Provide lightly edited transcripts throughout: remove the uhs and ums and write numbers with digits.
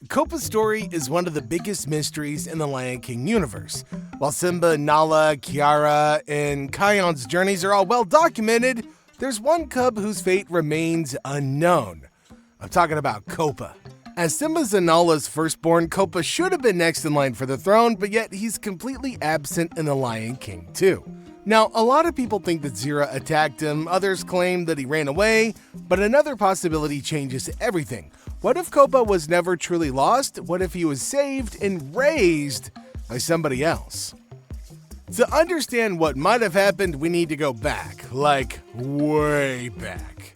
Kopa's story is one of the biggest mysteries in the Lion King universe. While Simba and Nala, Kiara, and Kion's journeys are all well documented, there's one cub whose fate remains unknown. I'm talking about Kopa. As Simba's and Nala's firstborn, Kopa should have been next in line for the throne, but yet he's completely absent in The Lion King too. Now, a lot of people think that Zira attacked him, others claim that he ran away, but another possibility changes everything. What if Kopa was never truly lost? What if he was saved and raised by somebody else? To understand what might have happened, we need to go back, like way back.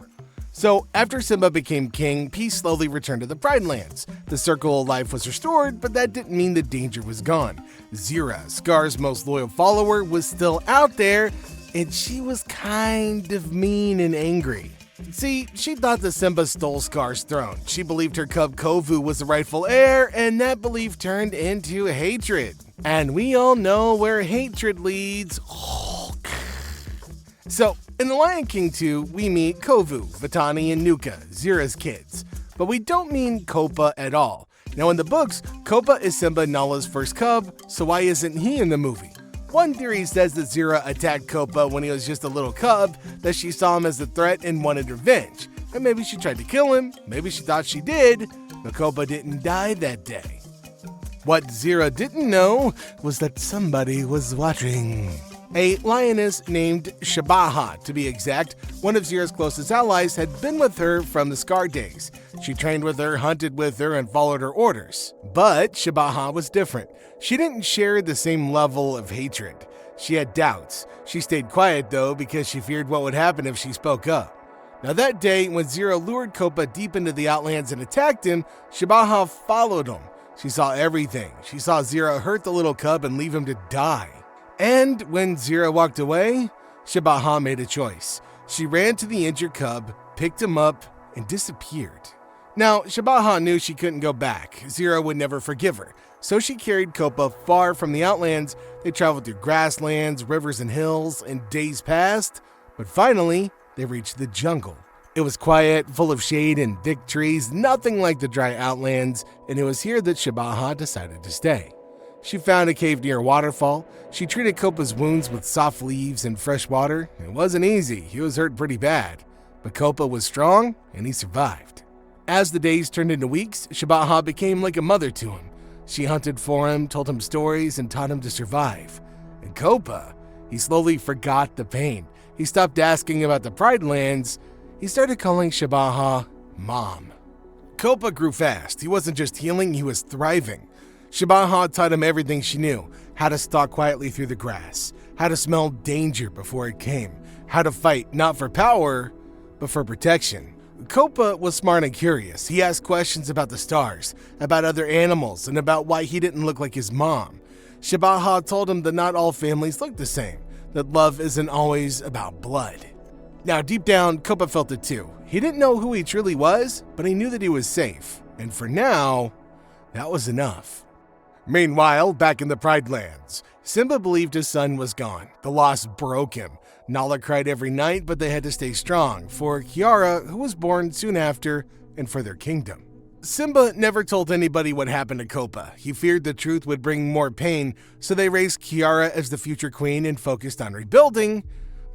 So, after Simba became king, peace slowly returned to the Pride Lands. The circle of life was restored, but that didn't mean the danger was gone. Zira, Scar's most loyal follower, was still out there, and she was kind of mean and angry. See, she thought that Simba stole Scar's throne. She believed her cub Kovu was the rightful heir, and that belief turned into hatred. And we all know where hatred leads. So, in The Lion King 2, we meet Kovu, Vitani, and Nuka, Zira's kids. But we don't mean Kopa at all. Now in the books, Kopa is Simba and Nala's first cub, so why isn't he in the movie? One theory says that Zira attacked Kopa when he was just a little cub, that she saw him as a threat and wanted revenge. And maybe she tried to kill him, maybe she thought she did, but Kopa didn't die that day. What Zira didn't know was that somebody was watching. A lioness named Shabaha, to be exact, one of Zira's closest allies, had been with her from the Scar days. She trained with her, hunted with her, and followed her orders. But Shabaha was different. She didn't share the same level of hatred. She had doubts. She stayed quiet, though, because she feared what would happen if she spoke up. Now that day, when Zira lured Kopa deep into the Outlands and attacked him, Shabaha followed him. She saw everything. She saw Zira hurt the little cub and leave him to die. And when Zira walked away, Shabaha made a choice. She ran to the injured cub, picked him up, and disappeared. Now, Shabaha knew she couldn't go back. Zira would never forgive her. So she carried Kopa far from the Outlands. They traveled through grasslands, rivers, and hills, and days passed. But finally, they reached the jungle. It was quiet, full of shade and thick trees, nothing like the dry Outlands, and it was here that Shabaha decided to stay. She found a cave near a waterfall. She treated Kopa's wounds with soft leaves and fresh water. It wasn't easy, he was hurt pretty bad. But Kopa was strong, and he survived. As the days turned into weeks, Shabaha became like a mother to him. She hunted for him, told him stories, and taught him to survive. And Kopa, he slowly forgot the pain. He stopped asking about the Pride Lands. He started calling Shabaha Mom. Kopa grew fast. He wasn't just healing, he was thriving. Shabaha taught him everything she knew, how to stalk quietly through the grass, how to smell danger before it came, how to fight not for power, but for protection. Kopa was smart and curious. He asked questions about the stars, about other animals, and about why he didn't look like his mom. Shabaha told him that not all families look the same, that love isn't always about blood. Now, deep down, Kopa felt it too. He didn't know who he truly was, but he knew that he was safe. And for now, that was enough. Meanwhile, back in the Pride Lands, Simba believed his son was gone. The loss broke him. Nala cried every night, but they had to stay strong for Kiara, who was born soon after, and for their kingdom. Simba never told anybody what happened to Kopa. He feared the truth would bring more pain, so they raised Kiara as the future queen and focused on rebuilding.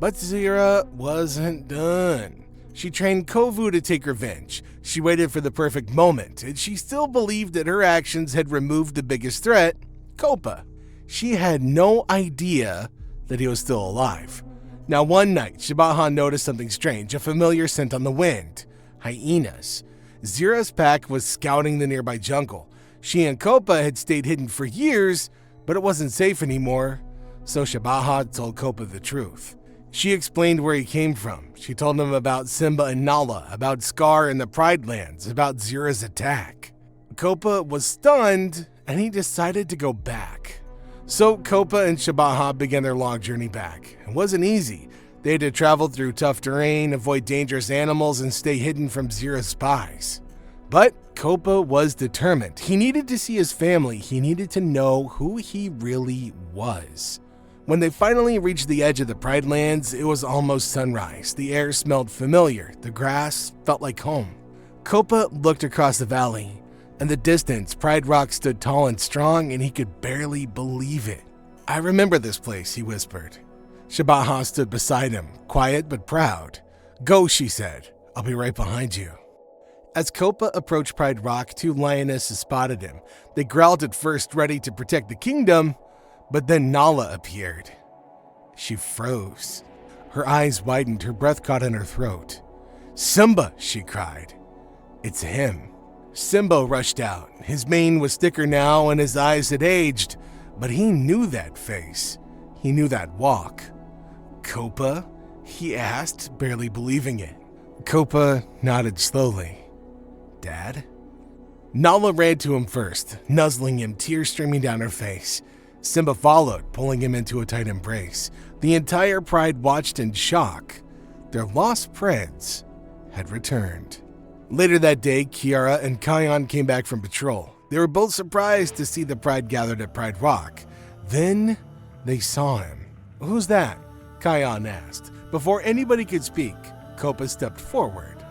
But Zira wasn't done. She trained Kovu to take revenge. She waited for the perfect moment, and she still believed that her actions had removed the biggest threat, Kopa. She had no idea that he was still alive. Now one night, Shabaha noticed something strange, a familiar scent on the wind. Hyenas. Zira's pack was scouting the nearby jungle. She and Kopa had stayed hidden for years, but it wasn't safe anymore, so Shabaha told Kopa the truth. She explained where he came from. She told him about Simba and Nala, about Scar and the Pride Lands, about Zira's attack. Kopa was stunned, and he decided to go back. So Kopa and Shabaha began their long journey back. It wasn't easy. They had to travel through tough terrain, avoid dangerous animals, and stay hidden from Zira's spies. But Kopa was determined. He needed to see his family. He needed to know who he really was. When they finally reached the edge of the Pride Lands, it was almost sunrise. The air smelled familiar. The grass felt like home. Kopa looked across the valley, In the distance, Pride Rock stood tall and strong, and he could barely believe it. "I remember this place," he whispered. Shabaha stood beside him, quiet but proud. "Go," she said. "I'll be right behind you." As Kopa approached Pride Rock, 2 lionesses spotted him. They growled at first, ready to protect the kingdom, but then Nala appeared. She froze. Her eyes widened, her breath caught in her throat. "Simba!" she cried. "It's him." Simba rushed out. His mane was thicker now and his eyes had aged, but he knew that face. He knew that walk. "Kopa?" he asked, barely believing it. Kopa nodded slowly. "Dad?" Nala ran to him first, nuzzling him, tears streaming down her face. Simba followed, pulling him into a tight embrace. The entire pride watched in shock. Their lost prince had returned. Later that day, Kiara and Kion came back from patrol. They were both surprised to see the pride gathered at Pride Rock. Then they saw him. "Who's that?" Kion asked. Before anybody could speak, Kopa stepped forward.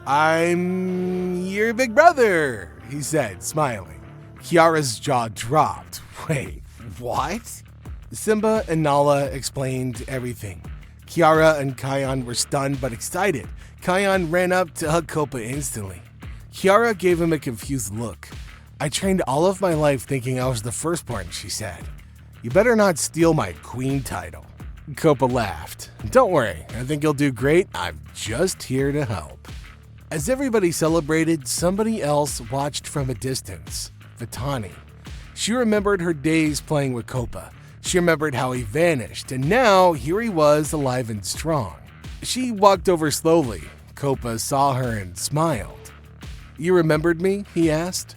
"I'm your big brother," he said, smiling. Kiara's jaw dropped. "Wait, what?" Simba and Nala explained everything. Kiara and Kion were stunned but excited. Kion ran up to hug Kopa instantly. Kiara gave him a confused look. "I trained all of my life thinking I was the firstborn," she said. "You better not steal my queen title." Kopa laughed. "Don't worry, I think you'll do great. I'm just here to help." As everybody celebrated, somebody else watched from a distance. Vitani. She remembered her days playing with Kopa. She remembered how he vanished, and now here he was, alive and strong. She walked over slowly. Kopa saw her and smiled. "You remembered me?" he asked.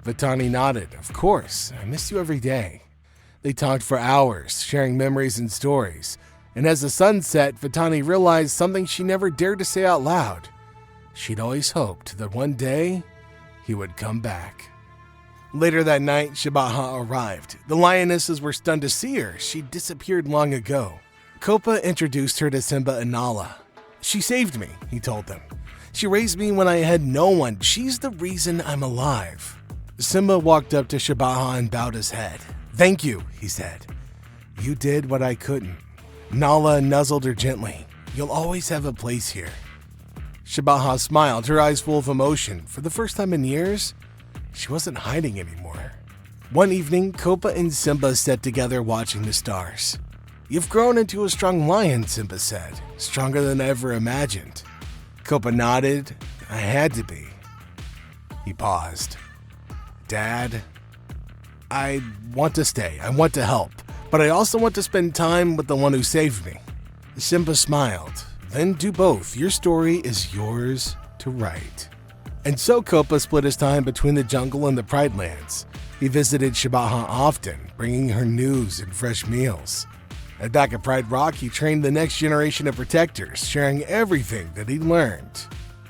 Vitani nodded. "Of course, I miss you every day." They talked for hours, sharing memories and stories. And as the sun set, Vitani realized something she never dared to say out loud. She'd always hoped that one day he would come back. Later that night, Shabaha arrived. The lionesses were stunned to see her. She'd disappeared long ago. Kopa introduced her to Simba and Nala. "She saved me," he told them. "She raised me when I had no one. She's the reason I'm alive." Simba walked up to Shabaha and bowed his head. "Thank you," he said. "You did what I couldn't." Nala nuzzled her gently. "You'll always have a place here." Shabaha smiled, her eyes full of emotion. For the first time in years, she wasn't hiding anymore. One evening, Kopa and Simba sat together watching the stars. "You've grown into a strong lion," Simba said. "Stronger than I ever imagined." Kopa nodded. "I had to be." He paused. "Dad, I want to stay. I want to help. But I also want to spend time with the one who saved me." Simba smiled. "Then do both. Your story is yours to write." And so Kopa split his time between the jungle and the Pride Lands. He visited Shabaha often, bringing her news and fresh meals. And back at Pride Rock, he trained the next generation of protectors, sharing everything that he learned.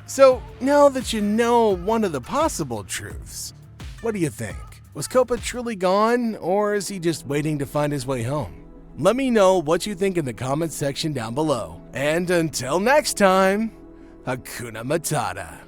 So, now that you know one of the possible truths, what do you think? Was Kopa truly gone, or is he just waiting to find his way home? Let me know what you think in the comments section down below. And until next time, Hakuna Matata.